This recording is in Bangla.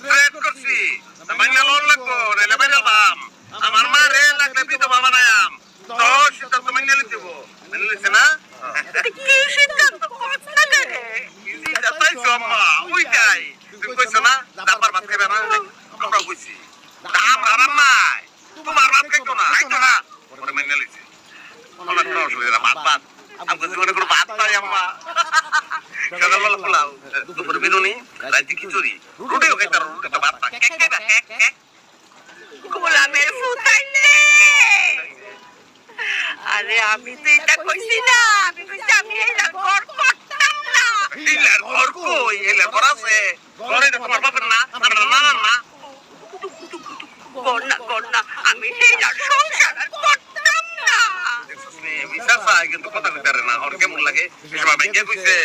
ট্রেড করছি মাইনা লোন লাগবো নাইলে বাইরে বাম আমার মা রে লাগলে বিধবা বানায়াম তো সিদ্ধান্ত মাইনা লিখব মাইনা লিখছে না কি সিদ্ধান্ত করতে রে কি সিদ্ধান্ত আম্মা ওইটাই তুমি কইছো না দাবার ভাত খাবে না আমরা কইছি আমার আম্মা তোমার ভাত খাইতো না আইতো না পরে মাইনা লিখছে অনেক অসুবিধা ভাত আমাকে জীবনে কোনো ভাত পাই আম্মা সকালবেলা পোলাও দুপুরে বিনুনি রাতে খিচুড়ি রুটিও খাইতে রুটিতে ভাত না গোলামের ফুটাইলে আরে আমি তো এটা কইছি না আমি কইছি আমি এইটা ঘর করতাম না এইটা ঘর কই এলে ঘর আছে ঘরে তোমার বাপের না আমার নানার না গন্না আমি এইটা সংসার করতাম না বিশ্বাস হয় কিন্তু কথা কইতারে না ওর কেমন লাগে সবাই ভেঙে কইছে